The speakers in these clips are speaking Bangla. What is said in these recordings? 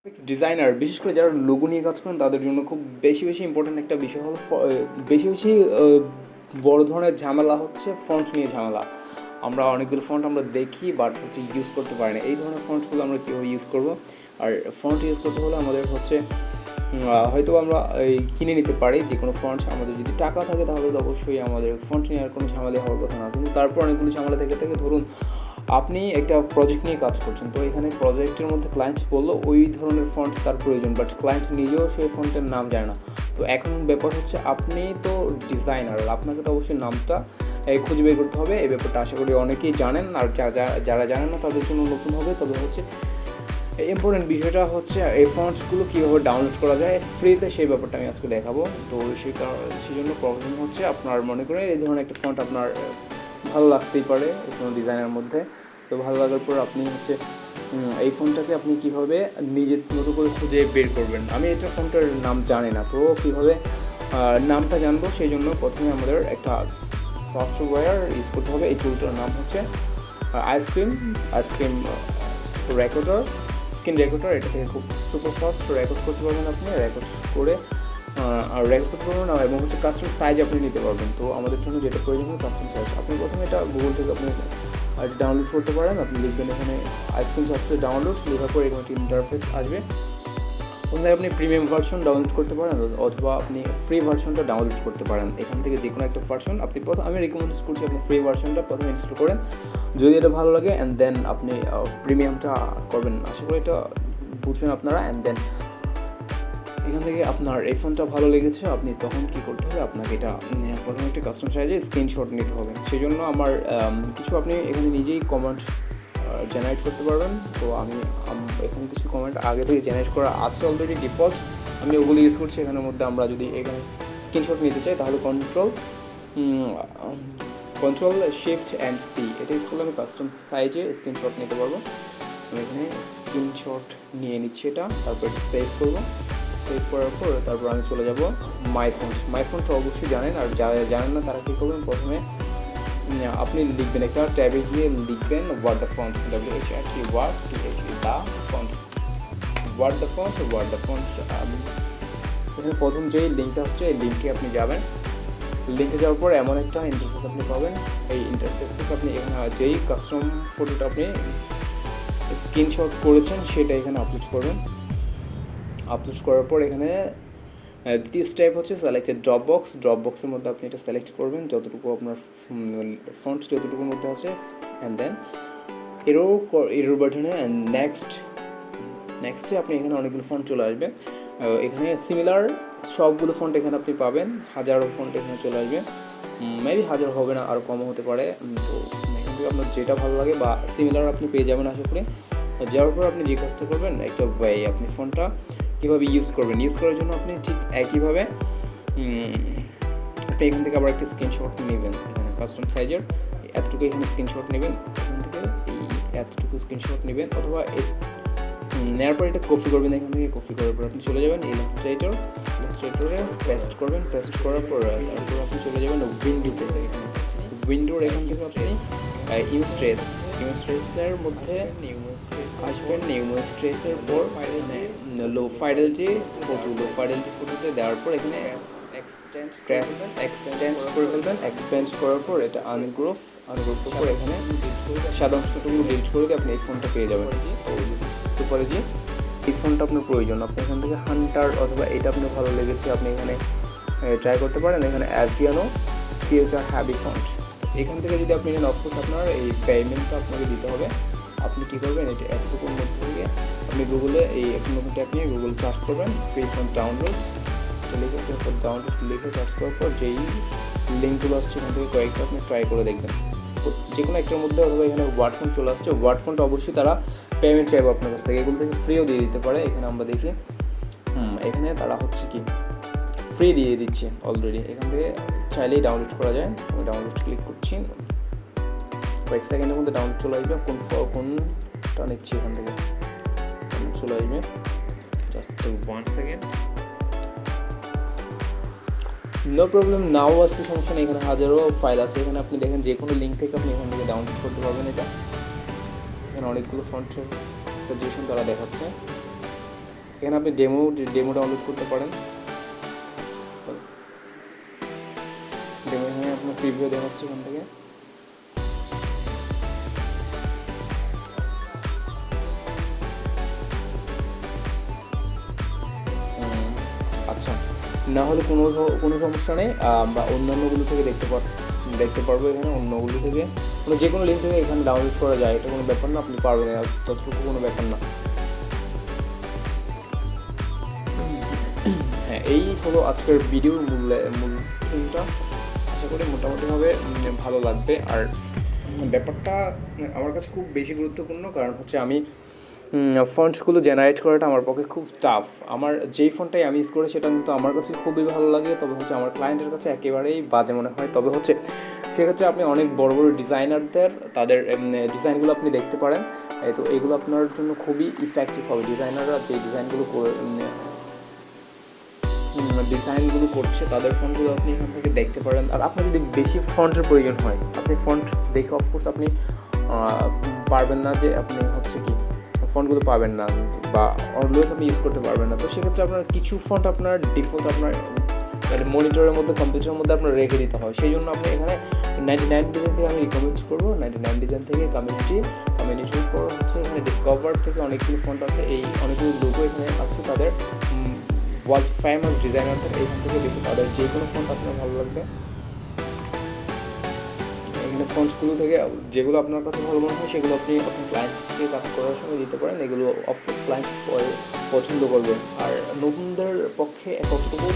গ্রাফিক্স ডিজাইনার বিশেষ করে যারা লোগো নিয়ে কাজ করেন তাদের জন্য খুব বেশি বেশি ইম্পর্ট্যান্ট একটা বিষয় হলো বেশি বেশি বড় ধরনের ঝামেলা হচ্ছে ফন্ট নিয়ে ঝামেলা। আমরা অনেকগুলো ফন্ট আমরা দেখি বাট হচ্ছে ইউজ করতে পারি না। এই ধরনের ফন্টসগুলো আমরা কীভাবে ইউজ করব? আর ফন্ট ইউজ করতে হলে আমাদের হচ্ছে হয়তো আমরা এই কিনে নিতে পারি যে কোনো ফন্ট। আমাদের যদি টাকা থাকে তাহলে তো অবশ্যই আমাদের ফন্ট নিয়ে আর কোনো ঝামেলা হওয়ার কথা না, কিন্তু তারপর অনেকগুলো ঝামেলা থেকে থাকে। ধরুন আপনি একটা প্রজেক্ট নিয়ে কাজ করছেন, তো এখানে প্রজেক্টের মধ্যে ক্লায়েন্ট বললো ওই ধরনের ফন্ট তার প্রয়োজন, বাট ক্লায়েন্ট নিজেও সেই ফন্টের নাম জানে না। তো এখন ব্যাপার হচ্ছে আপনি তো ডিজাইনার, আপনাকে তো অবশ্যই নামটা খুঁজে বের করতে হবে। এই ব্যাপারটা আশা করি অনেকেই জানেন, আর যারা জানেন না তাদের জন্য নতুন হবে। তবে হচ্ছে ইম্পর্টেন্ট বিষয়টা হচ্ছে এই ফন্টসগুলো কীভাবে ডাউনলোড করা যায় ফ্রিতে, সেই ব্যাপারটা আমি আজকে দেখাবো। তো সেই জন্য প্রবলেম হচ্ছে আপনার মনে করেন এই ধরনের একটা ফন্ট আপনার ভালো লাগতেই পারে কোনো ডিজাইনের মধ্যে। তো ভালো লাগার পর আপনি হচ্ছে এই ফোনটাকে আপনি কীভাবে নিজের মতো করে খুঁজে বের করবেন। আমি এটা ফোনটার নাম জানি না, তো কীভাবে নামটা জানবো সেই জন্য প্রথমে আমাদের একটা সফটওয়্যার ইউজ করতে হবে। এই টুলটার নাম হচ্ছে আইসক্রিম রেকর্ডার, স্ক্রিন রেকর্ডার। এটা থেকে খুব সুপার ফাস্ট রেকর্ড করতে পারবেন, আপনি রেকর্ড করে আর রেকর্ড করতে পারবেন এবং হচ্ছে কাস্টম সাইজ আপনি নিতে পারবেন। তো আমাদের জন্য যেটা প্রয়োজন হয় কাস্টম সাইজ, আপনি প্রথমে এটা গুগল থেকে আপনি ডাউনলোড করতে পারেন। আপনি লিখবেন এখানে আইসক্রিম সফটওয়্যার ডাউনলোড, লেখার পর এখানে একটি ইন্টারফেস আসবে। ওখানে আপনি প্রিমিয়াম ভার্সন ডাউনলোড করতে পারেন অথবা আপনি ফ্রি ভার্সনটা ডাউনলোড করতে পারেন। এখান থেকে যে কোনো একটা ভার্সন আপনি আমি রেকমেন্ড করছি আপনি ফ্রি ভার্সনটা প্রথমে ইনস্টল করেন, যদি এটা ভালো লাগে অ্যান্ড দেন আপনি প্রিমিয়ামটা করবেন। আশা করি এটা বুঝবেন আপনারা। অ্যান্ড দেন এখান থেকে আপনার এই ফোনটা ভালো লেগেছে, আপনি তখন কী করতে হবে, আপনাকে এটা প্রথমে একটা কাস্টম সাইজে স্ক্রিনশট নিতে হবে। সেই জন্য আমার কিছু আপনি এখানে নিজেই কমেন্ট জেনারেট করতে পারবেন। তো আমি এখানে কিছু কমেন্ট আগে থেকে জেনারেট করা আছে অলরেডি ডিফল্ট, আমি ওগুলো ইউজ করছি। এখানের মধ্যে আমরা যদি এখানে স্ক্রিনশট নিতে চাই তাহলে কন্ট্রোল শিফট অ্যান্ড সি এটা ইউজ করলে আমি কাস্টম সাইজে স্ক্রিনশট নিতে পারবো। আমি এখানে স্ক্রিনশট নিয়ে নিচ্ছি এটা, তারপর এটা সেভ করবো। সেভ করার পর তারপর আমি চলে যাব মাই ফোনটা অবশ্যই জানেন, আর যারা জানেন না তারা কী করবেন, প্রথমে আপনি লিখবেন একটা ট্যাবে গিয়ে লিখবেন word the font, WHRT word the font, word the font. এখানে প্রথম যেই লিঙ্কটা আসছে এই লিঙ্কে আপনি যাবেন। লিঙ্কে যাওয়ার পর এমন একটা ইন্টারফেস আপনি পাবেন। এই ইন্টারফেস থেকে আপনি এখানে যেই কাস্টম ফটোটা আপনি স্ক্রিনশট করেছেন সেটা এখানে আপলোড করবেন। আপলোড করার পর এখানে দ্বিতীয় স্টেপ হচ্ছে সিলেক্টেড ড্রপ বক্সের মধ্যে আপনি এটা সিলেক্ট করবেন যতটুকু আপনার ফন্ট যতটুকুর মধ্যে আছে। অ্যান্ড দেন এরো বাটনে অ্যান্ড নেক্সটে আপনি এখানে অনেকগুলো ফন্ট চলে আসবে। এখানে সিমিলার সবগুলো ফন্ট এখানে আপনি পাবেন, হাজারো ফন্ট এখানে চলে আসবে। মেবি হাজার হবে না, আরও কমও হতে পারে। তো এখান থেকে আপনার যেটা ভালো লাগে বা সিমিলার আপনি পেয়ে যাবেন আশা করি। যাওয়ার পর আপনি যে কাজটা করবেন, একটা আপনি ফোনটা কীভাবে ইউজ করবেন, ইউজ করার জন্য আপনি ঠিক একইভাবে আপনি এখান থেকে আবার একটা স্ক্রিনশট নেবেন। এখানে কাস্টম সাইজের এতটুকু এখানে স্ক্রিনশট নেবেন, এখান থেকে এই এতটুকু স্ক্রিনশট নেবেন, অথবা নেওয়ার পর এটা কপি করবেন। এখান থেকে কপি করার পর আপনি চলে যাবেন ইলাস্ট্রেটরে পেস্ট করবেন। পেস্ট করার পর তারপর আপনি চলে যাবেন উইন্ডোর এখান থেকে আপনি ইউস্ট্রেসের মধ্যে আসবেন। স্ট্রেসের পর লো ফাইডেলিটি ফটোতে দেওয়ার পর এখানে এক্সটেন্ড করে ফেলবেন। এক্সপেন্ড করার পর এটা আনগ্রুপ করে এখানে সাদা অংশটুকু ডিলিট করে দিয়ে আপনি এই ফোনটা পেয়ে যাবেন। তো সুপার জি এই ফোনটা আপনার প্রয়োজন, আপনি এখান থেকে হান্টার অথবা এটা আপনার ভালো লেগেছে আপনি এখানে ট্রাই করতে পারেন। এখানে অ্যাড্রিয়ানো ফিউচার হ্যাভি ফন্ট, এখান থেকে যদি আপনি নেন অফকোর্স আপনার এই পেমেন্টটা আপনাকে দিতে হবে। আপনি কী করবেন, এটা এতটুকুর মধ্যে থেকে আপনি গুগলে এই একটা নতুন ট্যাব নিয়ে গুগল সার্চ করবেন ফ্রি ফন্ট ডাউনলোড লিখে, তারপর ডাউনলোড লিখে সার্চ করার পর যেই লিঙ্কগুলো আসছে এখান থেকে কয়েকটা আপনি ট্রাই করে দেখবেন। যে কোনো একটার মধ্যে অথবা এখানে ওয়ার্ড ফন্ট চলে আসছে, ওয়ার্ড ফন্ট অবশ্যই তারা পেমেন্ট চাইবে আপনার কাছ থেকে, এগুলো থেকে ফ্রিও দিয়ে দিতে পারে। এখানে আমরা দেখি এখানে তারা হচ্ছে কি ফ্রি দিয়ে দিচ্ছে অলরেডি, এখান থেকে চাইলেই ডাউনলোড করা যায়। আমি ডাউনলোড ক্লিক করছি, কয়েক সেকেন্ডের মধ্যে ডাউনলোড চলে আসবে। কোনটা নিচ্ছি এখান থেকে চলে আসবে, জাস্ট 1 সেকেন্ড। নো প্রবলেম, নাও আসলে সমস্যা নেই। এখানে হাজারো ফাইল আছে, এখানে আপনি দেখেন যে কোনো লিঙ্ক থেকে আপনি এখান থেকে ডাউনলোড করতে পারবেন। এটা এখানে অনেকগুলো ফন্টের সাজেশন তারা দেখাচ্ছে। এখানে আপনি ডেমো ডাউনলোড করতে পারেন। ডেমো এখানে আপনার প্রিভিউ দেখাচ্ছে এখান থেকে। আচ্ছা, না হলে কোনো সমস্যা নেই, আমরা অন্যান্যগুলো থেকে দেখতে পারবো। এখানে অন্যগুলো থেকে যে কোনো লিঙ্ক থেকে এখানে ডাউনলোড করা যায়, এটা কোনো ব্যাপার না, আপনি পারবেন, ততটুকু কোনো ব্যাপার না। হ্যাঁ, এই হলো আজকের ভিডিওর মূল থিমটা। আশা করি মোটামুটিভাবে ভালো লাগবে। আর ব্যাপারটা আমার কাছে খুব বেশি গুরুত্বপূর্ণ, কারণ হচ্ছে আমি ফন্টসগুলো জেনারেট করাটা আমার পক্ষে খুব টাফ। আমার যেই ফন্টটাই আমি ইউজ করি সেটা কিন্তু আমার কাছে খুবই ভালো লাগে, তবে হচ্ছে আমার ক্লায়েন্টের কাছে একেবারেই বাজে মনে হয়। তবে হচ্ছে সেক্ষেত্রে আপনি অনেক বড় বড় ডিজাইনারদের তাদের ডিজাইনগুলো আপনি দেখতে পারেন। তো এগুলো আপনার জন্য খুবই ইফেক্টিভ হবে। ডিজাইনাররা যে ডিজাইনগুলো করছে তাদের ফন্টগুলো আপনি এখান থেকে দেখতে পারেন। আর আপনার যদি বেশি ফন্টের প্রয়োজন হয়, আপনি ফন্ট দেখে অফকোর্স আপনি পারবেন না যে আপনি হচ্ছে কি ফন্টগুলো পাবেন না, বা অলওয়েজ আপনি ইউজ করতে পারবেন না। তো সেক্ষেত্রে আপনার কিছু ফন্ট আপনার ডিফল্ট আপনার মনিটরের মধ্যে, কম্পিউটারের মধ্যে আপনার রেখে দিতে হয়। সেই জন্য আপনি এখানে 99 ডিজাইন থেকে আমি রিকমেন্ড করবো। 99 ডিজাইন থেকে কমিউনিটির পর হচ্ছে এখানে ডিসকভার থেকে অনেকগুলো ফন্ট আছে, এই অনেকগুলো লোগো এখানে আছে তাদের ওয়াজ ফেমাস ডিজাইনারদের। এইখান থেকে দেখে তাদের যে কোনো ফন্ট আপনার ভালো লাগবে। এখানে ফন্টসগুলো থেকে যেগুলো আপনার কাছে ভালো মনে হয় সেগুলো আপনি আপনার ক্লায়েন্টকে কাজ করার সময় দিতে পারেন। এগুলো অফকোর্স ক্লায়েন্ট পছন্দ করবে। আর নতুনদের পক্ষে কতটুকু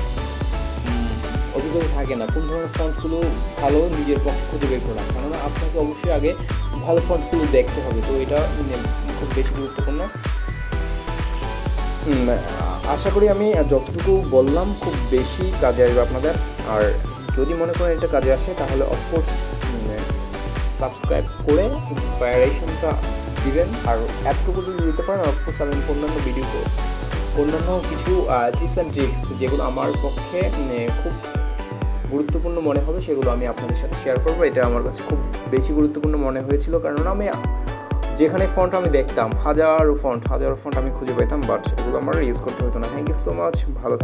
অভিজ্ঞতা থাকে না কোন ধরনের ফন্টসগুলো ভালো নিজের পক্ষে খুঁজে বের করা, কেননা আপনাকে অবশ্যই আগে ভালো ফন্টসগুলো দেখতে হবে। তো এটা খুব বেশি গুরুত্বপূর্ণ। আশা করি আমি যতটুকু বললাম খুব বেশি কাজে আসবে আপনাদের। আর যদি মনে করেন এটা কাজে আসে তাহলে অফকোর্স সাবস্ক্রাইব করে ইন্সপায়ারেশনটা দিবেন। আর এতটুকু যদি দিতে পারেন অফকোর্স আমি অন্যান্য কিছু টিপস অ্যান্ড ট্রিক্স যেগুলো আমার পক্ষে খুব গুরুত্বপূর্ণ মনে হবে সেগুলো আমি আপনাদের সাথে শেয়ার করবো। এটা আমার কাছে খুব বেশি গুরুত্বপূর্ণ মনে হয়েছিল, কারণ আমি যেখানে ফন্ট আমি দেখতাম হাজারো ফন্ট আমি খুঁজে পেতাম, বাট এগুলো আমার ইউজ করতে হতো না। থ্যাংক ইউ সো মাচ, ভালো থাকবেন।